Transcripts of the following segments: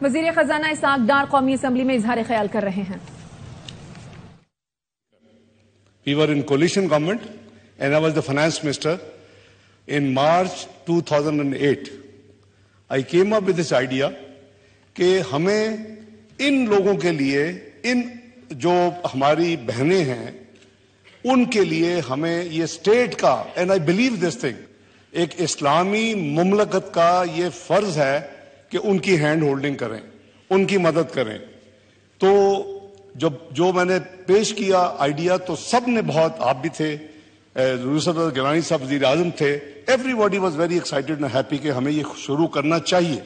وزیر خزانہ اسحاق ڈار قومی اسمبلی میں اظہار خیال کر رہے ہیں. We were in coalition government and I was the finance minister. In March 2008, I came up with this idea کہ ہمیں ان لوگوں کے لیے، ان جو ہماری بہنیں ہیں ان کے لیے ہمیں یہ اسٹیٹ کا، and I believe this thing, ایک اسلامی مملکت کا یہ فرض ہے کہ ان کی ہینڈ ہولڈنگ کریں، ان کی مدد کریں. تو جو میں نے پیش کیا آئیڈیا تو سب نے بہت، آپ بھی تھے، یوسف گیلانی صاحب وزیر اعظم تھے، every body was very excited and happy کہ ہمیں یہ شروع کرنا چاہیے.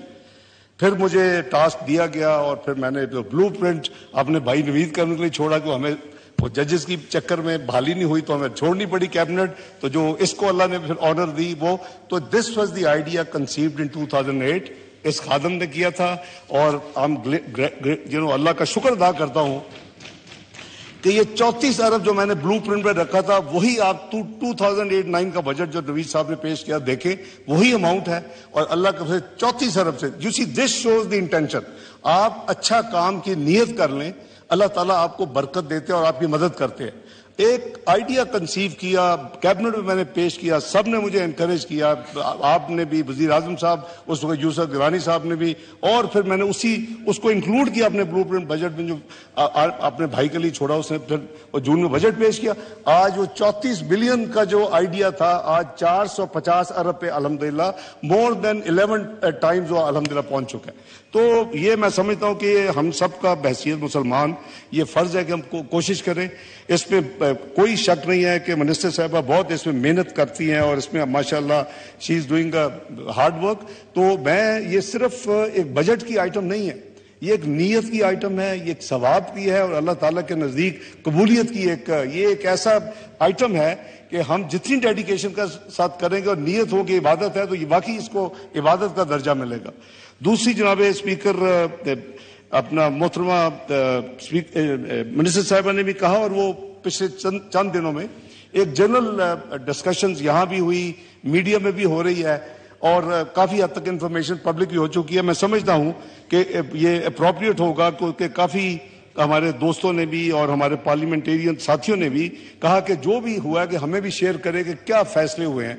پھر مجھے ٹاسک دیا گیا اور پھر میں نے بلو پرنٹ اپنے بھائی نوید کرنے کے لیے چھوڑا کہ ہمیں وہ ججز کی چکر میں بحالی نہیں ہوئی تو ہمیں چھوڑنی پڑی کیبنٹ. تو جو اس کو اللہ نے پھر آنر دی وہ، تو this was the idea conceived in 2008. اس خادم نے کیا تھا اور اللہ کا شکر ادا کرتا ہوں کہ یہ 34 ارب جو میں نے بلو پرنٹ پہ رکھا تھا وہی آپ 2008-9 کا بجٹ جو نوید صاحب نے پیش کیا دیکھیں وہی اماؤنٹ ہے. اور اللہ کا 34 ارب سے، you see this shows the intention. آپ اچھا کام کی نیت کر لیں، اللہ تعالیٰ آپ کو برکت دیتے اور آپ کی مدد کرتے ہیں. ایک آئیڈیا کنسیو کیا، کیبنٹ میں نے پیش کیا، سب نے مجھے انکریج کیا، آپ نے بھی، وزیر اعظم صاحب، اس وقت یوسف گیلانی صاحب نے بھی، اور پھر میں نے اس کو انکلوڈ کیا اپنے بلو پرنٹ بجٹ میں جو اپنے بھائی کے لیے چھوڑا، اس نے پھر جون میں بجٹ پیش کیا. آج وہ 34 بلین کا جو آئیڈیا تھا آج 450 ارب پہ الحمدللہ مور دین 11 ٹائمز وہ الحمدللہ پہنچ چکا ہے. تو یہ میں سمجھتا ہوں کہ ہم سب کا بحیثیت مسلمان یہ فرض ہے کہ ہم کوشش کریں. اس میں کوئی شک نہیں ہے کہ منسٹر صاحبہ بہت اس میں محنت کرتی ہیں اور اس میں ماشاءاللہ شی از ڈوئنگ ہارڈ ورک. تو میں یہ صرف ایک بجٹ کی آئٹم نہیں ہے، یہ ایک نیت کی آئٹم ہے، یہ ایک ثواب کی ہے اور اللہ تعالیٰ کے نزدیک قبولیت کی یہ ایک ایسا آئٹم ہے کہ ہم جتنی ڈیڈیکیشن کا ساتھ کریں گے اور نیت ہو کہ عبادت ہے تو یہ واقعی اس کو عبادت کا درجہ ملے گا. دوسری جناب اسپیکر اپنا محترمہ منسٹر صاحبہ نے بھی کہا، اور وہ پچھلے چند دنوں میں ایک جنرل ڈسکشنز یہاں بھی ہوئی، میڈیا میں بھی ہو رہی ہے اور کافی حد تک انفارمیشن پبلک بھی ہو چکی ہے. میں سمجھتا ہوں کہ یہ اپروپریٹ ہوگا کیونکہ کافی ہمارے دوستوں نے بھی اور ہمارے پارلیمنٹیرین ساتھیوں نے بھی کہا کہ جو بھی ہوا ہے کہ ہمیں بھی شیئر کرے کہ کیا فیصلے ہوئے ہیں.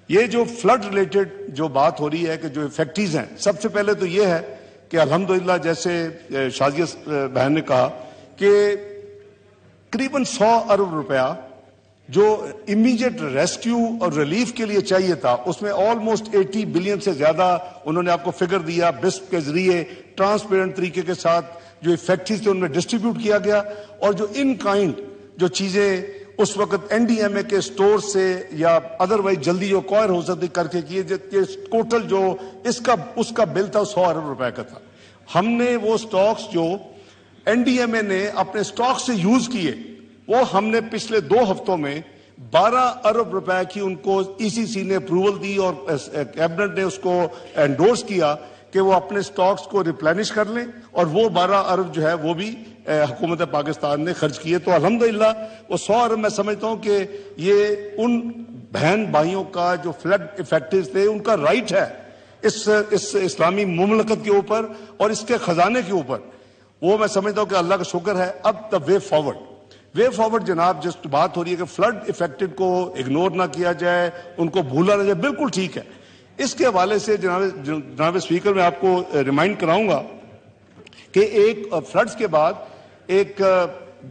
یہ جو فلڈ ریلیٹڈ جو بات ہو رہی ہے کہ جو فیکٹریز ہیں، سب سے پہلے تو یہ ہے کہ الحمدللہ جیسے شازیہ بہن نے کہا کہ قریباً 100 ارب روپیہ جو امیجیٹ ریسکیو اور ریلیف کے لیے چاہیے تھا اس میں آلموسٹ 80 بلین سے زیادہ انہوں نے آپ کو فگر دیا. بسپ کے ذریعے ٹرانسپیرنٹ طریقے کے ساتھ جو فیکٹریز تھے ان میں ڈسٹریبیوٹ کیا گیا، اور جو ان کائنڈ جو چیزیں اس وقت این ڈی ایم اے کے سٹور سے یا ادروائز جلدی جو کوئر ہو سکتی کر کے کیے، ٹوٹل جو اس کا بل تھا 100 ارب روپے کا تھا. ہم نے وہ سٹاکس جو این ڈی ایم اے نے اپنے سٹاک سے یوز کیے وہ ہم نے پچھلے 2 ہفتوں میں 12 ارب روپے کی ان کو ای سی سی نے اپروول دی اور کیبنٹ نے اس کو انڈورس کیا کہ وہ اپنے سٹاکس کو ریپلینش کر لیں، اور وہ 12 ارب جو ہے وہ بھی حکومت پاکستان نے خرچ کیے. تو الحمدللہ وہ 100 ارب میں سمجھتا ہوں کہ یہ ان بہن بھائیوں کا جو فلڈ افیکٹڈ تھے ان کا رائٹ ہے اس اسلامی مملکت کے اوپر اور اس کے خزانے کے اوپر. وہ میں سمجھتا ہوں کہ اللہ کا شکر ہے. اب دا وے فارورڈ جناب جس بات ہو رہی ہے کہ فلڈ افیکٹڈ کو اگنور نہ کیا جائے، ان کو بھولا نہ جائے، بالکل ٹھیک ہے. اس کے حوالے سے جناب اسپیکر میں آپ کو ریمائنڈ کراؤں گا کہ ایک فلڈز کے بعد ایک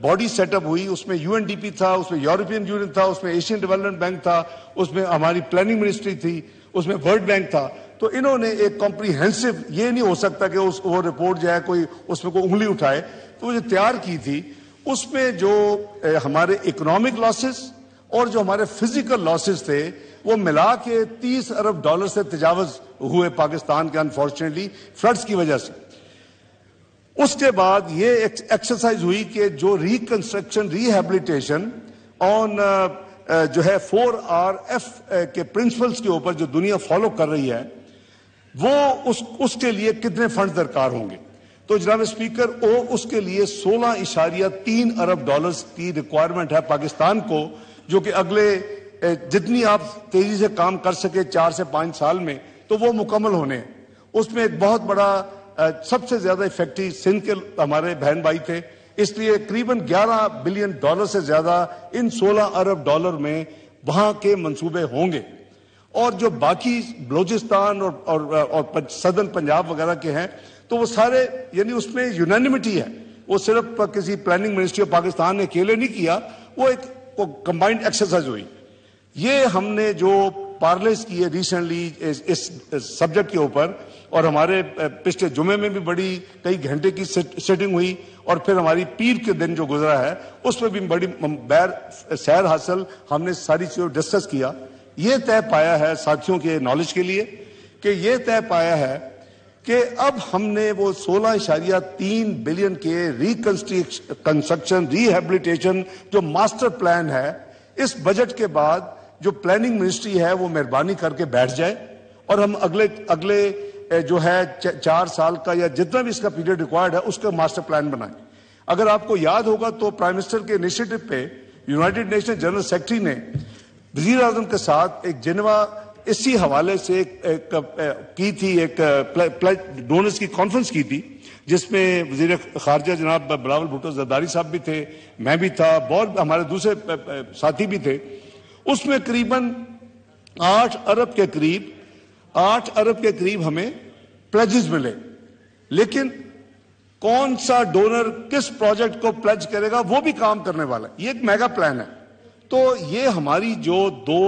باڈی سیٹ اپ ہوئی، اس میں یو این ڈی پی تھا، اس میں یورپین یونین تھا، اس میں ایشین ڈیولپمنٹ بینک تھا، اس میں ہماری پلاننگ منسٹری تھی، اس میں ورلڈ بینک تھا. تو انہوں نے ایک کمپریہنسو، یہ نہیں ہو سکتا کہ وہ رپورٹ جو ہے کوئی اس میں کوئی انگلی اٹھائے، تو وہ جو تیار کی تھی اس میں جو ہمارے اکنامک لاسز اور جو ہمارے فزیکل لاسز تھے وہ ملا کے 30 ارب ڈالر سے تجاوز ہوئے پاکستان کے انفارچونیٹلی فلڈز کی وجہ سے. اس کے بعد یہ ایکسرسائز ہوئی کہ جو ریکنسٹرکشن ریہیبلیٹیشن آن جو ہے 4RF کے پرنسپلز کے اوپر جو دنیا فالو کر رہی ہے وہ اس کے لیے کتنے فنڈ درکار ہوں گے. تو جناب اسپیکر اس کے لیے 16.3 ارب ڈالرز کی ریکوائرمنٹ ہے پاکستان کو، جو کہ اگلے جتنی آپ تیزی سے کام کر سکے 4 سے 5 سال میں تو وہ مکمل ہونے ہیں. اس میں ایک بہت بڑا سب سے زیادہ افیکٹو سندھ کے ہمارے بہن بھائی تھے، اس لیے تقریباً $11 بلین سے زیادہ ان $16 ارب میں وہاں کے منصوبے ہوں گے، اور جو باقی بلوچستان اور صدرن پنجاب وغیرہ کے ہیں تو وہ سارے یعنی اس میں یونینیمٹی ہے، وہ صرف کسی پلاننگ منسٹری آف پاکستان نے اکیلے نہیں کیا، وہ ایک کمبائنڈ ایکسرسائز ہوئی۔ یہ ہم نے جو پارلیز کیے ریسنٹلی اس سبجیکٹ کے اوپر، اور ہمارے پچھلے جمعے میں بھی بڑی کئی گھنٹے کی سیٹنگ ہوئی، اور پھر ہماری پیر کے دن جو گزرا ہے اس میں بھی بڑی سیر حاصل ہم نے ساری چیزوں ڈسکس کیا۔ یہ طے پایا ہے ساتھیوں کے نالج کے لیے کہ یہ طے پایا ہے کہ اب ہم نے وہ 16.3 بلین کے کنسٹرکشن ریہیبلیٹیشن جو ماسٹر پلان ہے، اس بجٹ کے بعد جو پلاننگ منسٹری ہے وہ مہربانی کر کے بیٹھ جائے اور ہم اگلے جو ہے 4 سال کا یا جتنا بھی اس کا پیریڈ ریکوائرڈ ہے اس کا ماسٹر پلان بنائیں۔ اگر آپ کو یاد ہوگا تو پرائم منسٹر کے انیشیٹو پہ یونائٹڈ نیشن جنرل سیکرٹری نے وزیر اعظم کے ساتھ ایک جنیوا اسی حوالے سے کی تھی، ایک ڈونرز کی کانفرنس کی تھی، جس میں وزیر خارجہ جناب بلاول بھٹو زرداری صاحب بھی تھے، میں بھی تھا، بہت ہمارے دوسرے ساتھی بھی تھے۔ اس میں قریباً 8 ارب کے قریب ہمیں پلیجز ملے، لیکن کون سا ڈونر کس پروجیکٹ کو پلیج کرے گا وہ بھی کام کرنے والا ہے، یہ ایک میگا پلان ہے۔ تو یہ ہماری جو 2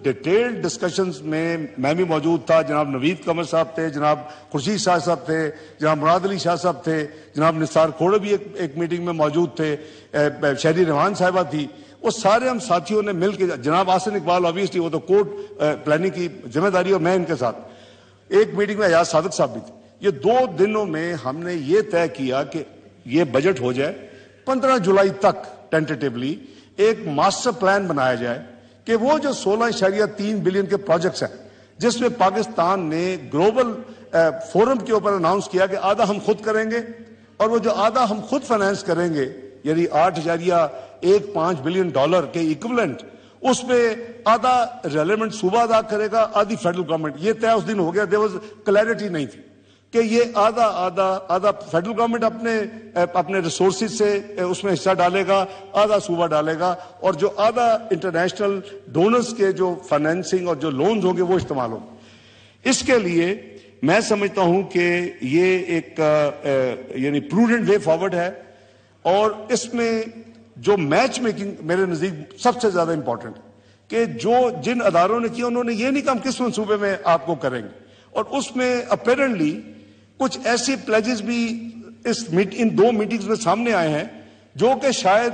ڈیٹیلڈ ڈسکشنز میں بھی موجود تھا، جناب نوید قمر صاحب تھے، جناب خورشید شاہ صاحب تھے، جناب مراد علی شاہ صاحب تھے، جناب نثار کھوڑے بھی ایک میٹنگ میں موجود تھے، شہری روان صاحبہ تھی، وہ سارے ہم ساتھیوں نے مل کے، جناب آسن اقبال آبویسلی وہ تو کوڈ پلاننگ کی ذمہ داری اور میں ان کے ساتھ ایک میٹنگ میں ایاز صادق صاحب بھی تھے۔ یہ 2 دنوں میں ہم نے یہ طے کیا کہ یہ بجٹ ہو جائے، 15 جولائی تک ٹینٹیٹیولی ایک ماسٹر پلان بنایا جائے کہ وہ جو 16.3 بلین کے پروجیکٹس ہیں، جس میں پاکستان نے گلوبل فورم کے اوپر اناؤنس کیا کہ آدھا ہم خود کریں گے، اور وہ جو آدھا ہم خود فائنانس کریں گے یعنی $8.15 بلین کے ایکویولنٹ، اس میں آدھا ریلیونٹ صوبہ ادا کرے گا، آدھی فیڈرل گورنمنٹ۔ یہ طے اس دن ہو گیا، دیر واز کلیئرٹی نہیں تھی کہ یہ آدھا فیڈرل گورنمنٹ اپنے ریسورسز سے اس میں حصہ ڈالے گا، آدھا صوبہ ڈالے گا، اور جو آدھا انٹرنیشنل ڈونرز کے جو فائنینسنگ اور جو لونز ہوں گے وہ استعمال ہوں گے۔ اس کے لیے میں سمجھتا ہوں کہ یہ ایک یعنی پروڈنٹ وے فارورڈ ہے، اور اس میں جو میچ میکنگ میرے نزدیک سب سے زیادہ امپورٹنٹ کہ جن اداروں نے کیا انہوں نے یہ نہیں کہا ہم کس منصوبے میں آپ کو کریں گے، اور اس میں اپیرنٹلی کچھ ایسی پلیجز بھی ان 2 میٹنگز میں سامنے آئے ہیں جو کہ شاید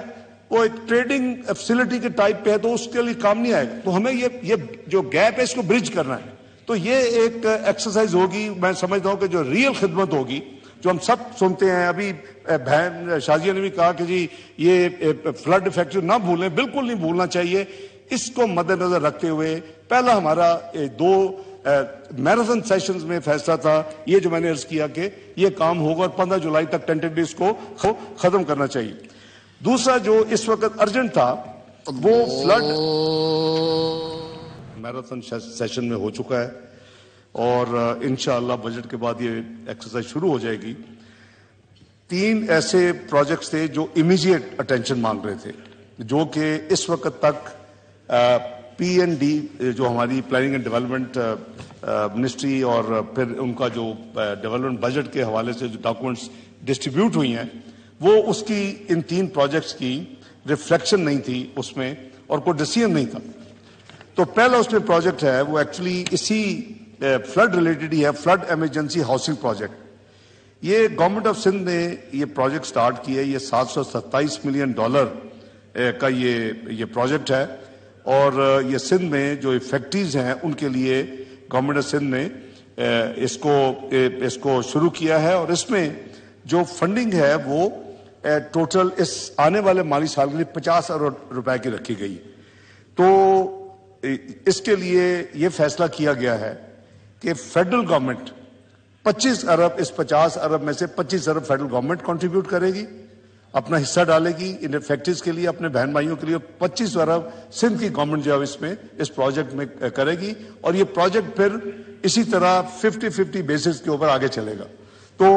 وہ ایک ٹریڈنگ فیسلٹی کے ٹائپ پہ ہے تو اس کے لیے کام نہیں آئے گا، تو ہمیں یہ جو گیپ ہے اس کو برج کرنا ہے۔ تو یہ ایک ایکسرسائز ہوگی، میں سمجھتا ہوں کہ جو ریئل خدمت ہوگی، جو ہم سب سنتے ہیں، ابھی بہن شازیہ نے بھی کہا کہ جی یہ فلڈ افیکٹ نہ بھولیں، بالکل نہیں بھولنا چاہیے۔ اس کو مد نظر رکھتے ہوئے پہلا ہمارا 2 میراتھن سیشنز میں فیصلہ تھا یہ جو میں نے عرض کیا کہ یہ کام ہوگا اور 15 جولائی تک ٹینٹیولی اس کو ختم کرنا چاہیے۔ دوسرا جو اس وقت ارجنٹ تھا وہ فلڈ میراتھن سیشن میں ہو چکا ہے، اور انشاءاللہ بجٹ کے بعد یہ ایکسرسائز شروع ہو جائے گی۔ 3 ایسے پروجیکٹس تھے جو امیجیٹ اٹینشن مانگ رہے تھے، جو کہ اس وقت تک PND جو ہماری پلاننگ اینڈ ڈیولپمنٹ منسٹری اور پھر ان کا جو ڈیولپمنٹ بجٹ کے حوالے سے جو ڈاکومنٹس ڈسٹریبیوٹ ہوئی ہیں وہ اس کی ان 3 پروجیکٹس کی ریفلیکشن نہیں تھی اس میں، اور کوئی ڈیسیژن نہیں تھا۔ تو پہلا اس میں پروجیکٹ ہے وہ ایکچولی اسی فلڈ ریلیٹڈ ہی ہے، فلڈ ایمرجنسی ہاؤسنگ پروجیکٹ۔ یہ گورنمنٹ آف سندھ نے یہ پروجیکٹ سٹارٹ کیا ہے، یہ $727 ملین کا یہ پروجیکٹ ہے، اور یہ سندھ میں جو افیکٹیز ہیں ان کے لیے گورنمنٹ آف سندھ نے اس کو شروع کیا ہے، اور اس میں جو فنڈنگ ہے وہ ٹوٹل اس آنے والے مالی سال کے لیے 50 ارب روپے کی رکھی گئی۔ تو اس کے لیے یہ فیصلہ کیا گیا ہے کہ فیڈرل گورنمنٹ 25 ارب، اس 50 ارب میں سے 25 ارب فیڈرل گورنمنٹ کنٹریبیوٹ کرے گی، اپنا حصہ ڈالے گی ان فیکٹریز کے لیے، اپنے بہن بھائیوں کے لیے، 25 ارب سندھ کی گورنمنٹ جو ہے اس پروجیکٹ میں کرے گی، اور یہ پروجیکٹ پھر اسی طرح 50-50 بیسس کے اوپر آگے چلے گا۔ تو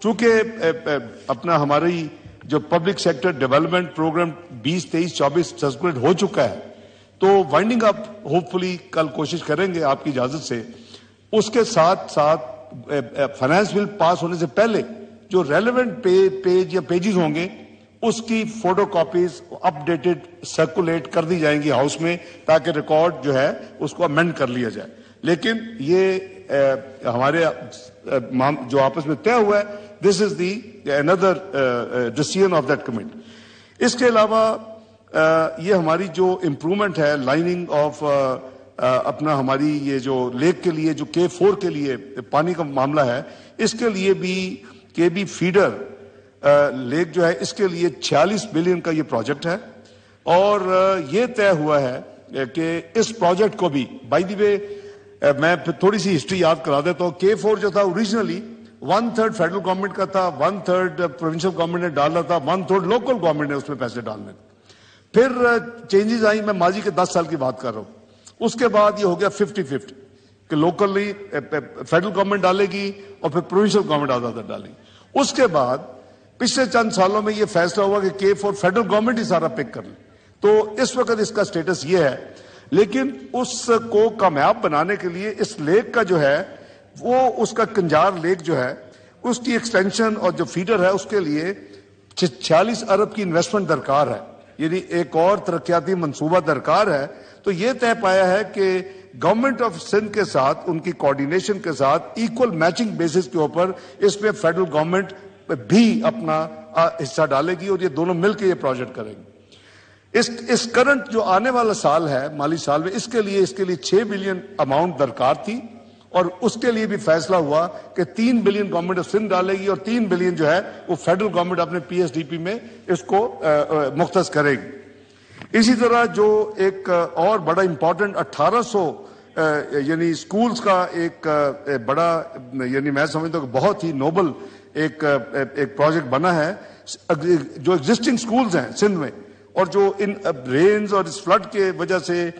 چونکہ اپنا ہماری جو public sector development programme 2023-24 suspend ہو چکا ہے، تو وائنڈنگ اپ ہوپ فلی کل کوشش کریں گے آپ کی اجازت سے، اس کے ساتھ ساتھ فائنانس بل پاس ہونے سے پہلے جو ریلیونٹ پیج یا پیجز ہوں گے اس کی فوٹو کاپیز اپ ڈیٹڈ سرکولیٹ کر دی جائیں گی ہاؤس میں، تاکہ ریکارڈ جو ہے اس کو امینڈ کر لیا جائے. لیکن یہ ہمارے جو آپس میں طے ہوا ہے، دس از دی اندر ڈیسیژن آف دیٹ کمیٹی. اس کے علاوہ یہ ہماری جو امپرومنٹ ہے لائننگ آف اپنا ہماری یہ جو لیک کے لیے جو K4 کے لیے پانی کا معاملہ ہے، اس کے لیے بھی KB فیڈر لیک جو ہے اس کے لیے 46 بلین کا یہ پروجیکٹ ہے. اور یہ طے ہوا ہے کہ اس پروجیکٹ کو بھی بائی دی وے میں تھوڑی سی ہسٹری یاد کرا دیتا ہوں. K4 جو تھا اوریجنلی 1/3 فیڈرل گورنمنٹ کا تھا، 1/3 پروونشل گورنمنٹ نے ڈالا تھا، 1/3 لوکل گورنمنٹ نے اس میں پیسے ڈالنے. پھر چینجز آئی، میں ماضی کے 10 سال کی بات کر رہا ہوں. اس کے بعد یہ ہو گیا 50-50 کہ لوکلی فیڈرل گورنمنٹ ڈالے گی اور پھر پروونشل گورنمنٹ آدھا ڈالے گی. اس کے بعد پچھلے چند سالوں میں یہ فیصلہ ہوا کہ K4 فیڈرل گورنمنٹ ہی سارا پک کر لے. تو اس وقت اس کا سٹیٹس یہ ہے. لیکن اس کو کامیاب بنانے کے لیے اس لیک کا جو ہے وہ اس کا کنجار لیک جو ہے اس کی ایکسٹینشن اور جو فیڈر ہے اس کے لیے 46 ارب کی انویسٹمنٹ درکار ہے، یعنی ایک اور ترقیاتی منصوبہ درکار ہے. تو یہ طے پایا ہے کہ گورنمنٹ آف سندھ کے ساتھ ان کی کوارڈینیشن کے ساتھ ایکول میچنگ بیسس کے اوپر اس میں فیڈرل گورنمنٹ بھی اپنا حصہ ڈالے گی اور یہ دونوں مل کے یہ پروجیکٹ کریں گے. اس کرنٹ جو آنے والا سال ہے مالی سال میں اس کے لیے 6 بلین اماؤنٹ درکار تھی، اور اس کے لیے بھی فیصلہ ہوا کہ 3 بلین گورنمنٹ آف سندھ ڈالے گی اور 3 بلین جو ہے وہ فیڈرل گورنمنٹ اپنے PSDP میں اس کو مختص کرے گی. اسی طرح جو ایک اور بڑا امپورٹنٹ 1800 یعنی سکولز کا ایک بڑا یعنی میں سمجھتا ہوں کہ بہت ہی نوبل ایک پروجیکٹ بنا ہے. جو ایگزسٹنگ سکولز ہیں سندھ میں اور جو ان رینز اور اس فلڈ کے وجہ سے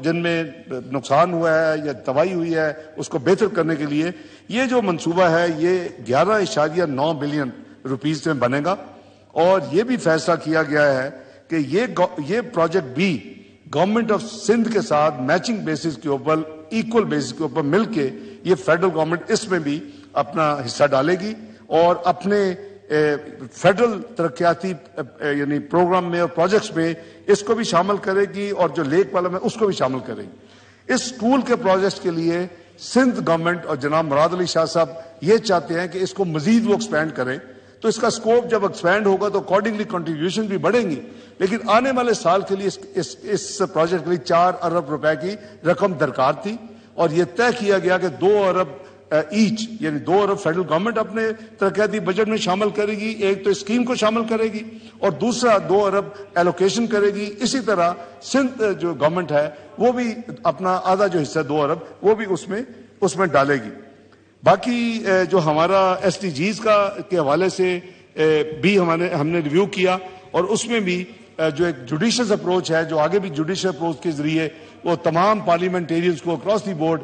جن میں نقصان ہوا ہے یا تباہی ہوئی ہے اس کو بہتر کرنے کے لیے یہ جو منصوبہ ہے یہ 11.9 بلین روپیز میں بنے گا. اور یہ بھی فیصلہ کیا گیا ہے کہ یہ پروجیکٹ بھی گورنمنٹ آف سندھ کے ساتھ میچنگ بیسس کے اوپر ایکول بیسس کے اوپر مل کے یہ فیڈرل گورنمنٹ اس میں بھی اپنا حصہ ڈالے گی اور اپنے فیڈرل ترقیاتی یعنی پروگرام میں اور پروجیکٹس میں اس کو بھی شامل کرے گی اور جو لیک والا میں اس کو بھی شامل کرے گی. اس اسکول کے پروجیکٹس کے لیے سندھ گورنمنٹ اور جناب مراد علی شاہ صاحب یہ چاہتے ہیں کہ اس کو مزید وہ ایکسپینڈ کریں. تو اس کا سکوپ جب ایکسپینڈ ہوگا تو اکارڈنگلی کنٹریبیوشن بھی بڑھیں گی. لیکن آنے والے سال کے لیے اس پروجیکٹ کے لیے 4 ارب روپے کی رقم درکار تھی اور یہ طے کیا گیا کہ 2 ارب ایچ یعنی 2 ارب فیڈرل گورنمنٹ اپنے ترقیاتی بجٹ میں شامل کرے گی، ایک تو اسکیم کو شامل کرے گی اور دوسرا 2 ارب ایلوکیشن کرے گی. اسی طرح سندھ جو گورنمنٹ ہے وہ بھی اپنا آدھا جو حصہ 2 ارب وہ بھی اس میں ڈالے گی. باقی جو ہمارا SDGs کے حوالے سے بھی ہم نے ریویو کیا اور اس میں بھی جو ایک جوڈیشس اپروچ ہے جو آگے بھی جوڈیشل اپروچ کے ذریعے وہ تمام پارلیمنٹیرینز کو across the board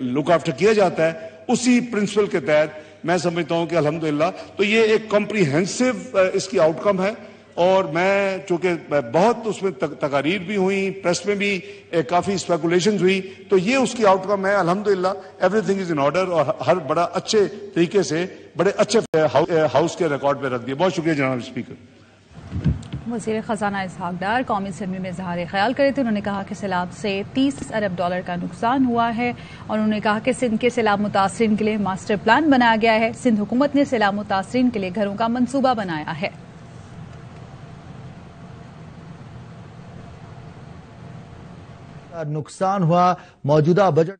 look after کیا جاتا ہے، اسی پرنسپل کے تحت میں سمجھتا ہوں کہ الحمدللہ تو یہ ایک کمپریہنسو اس کی آؤٹ کم ہے. اور میں چونکہ بہت اس میں تقاریر بھی ہوئی، پریس میں بھی کافی اسپیکولیشنز ہوئی، تو یہ اس کی آؤٹ کم ہے. الحمدللہ every thing is in order اور ہر بڑا اچھے طریقے سے بڑے اچھے ہاؤس کے ریکارڈ پہ رکھ دیا. بہت شکریہ جناب اسپیکر. وزیر خزانہ اسحاق ڈار قومی اسمبلی میں اظہار خیال کرے تھے. انہوں نے کہا کہ سیلاب سے 30 ارب ڈالر کا نقصان ہوا ہے اور انہوں نے کہا کہ سندھ کے سیلاب متاثرین کے لیے ماسٹر پلان بنایا گیا ہے. سندھ حکومت نے سیلاب متاثرین کے لیے گھروں کا منصوبہ بنایا ہے. نقصان ہوا موجودہ بجٹ.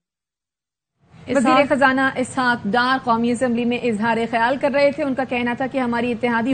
وزیر خزانہ اسحاق ڈار قومی اسمبلی میں اظہار خیال کر رہے تھے. ان کا کہنا تھا کہ ہماری اتحادی